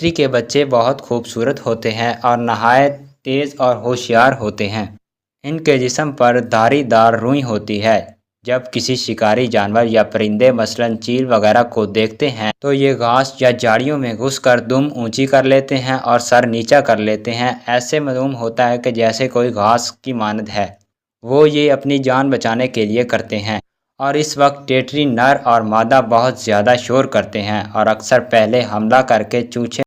टेटरी के बच्चे बहुत खूबसूरत होते हैं और नहायत तेज़ और होशियार होते हैं। इनके जिस्म पर धारीदार रुई होती है। जब किसी शिकारी जानवर या परिंदे मसलन चील वगैरह को देखते हैं तो ये घास या झाड़ियों में घुसकर दुम ऊंची कर लेते हैं और सर नीचा कर लेते हैं। ऐसे मालूम होता है कि जैसे कोई घास की मानद है। वो ये अपनी जान बचाने के लिए करते हैं। और इस वक्त टेटरी नर और मादा बहुत ज़्यादा शोर करते हैं और अक्सर पहले हमला करके चूचे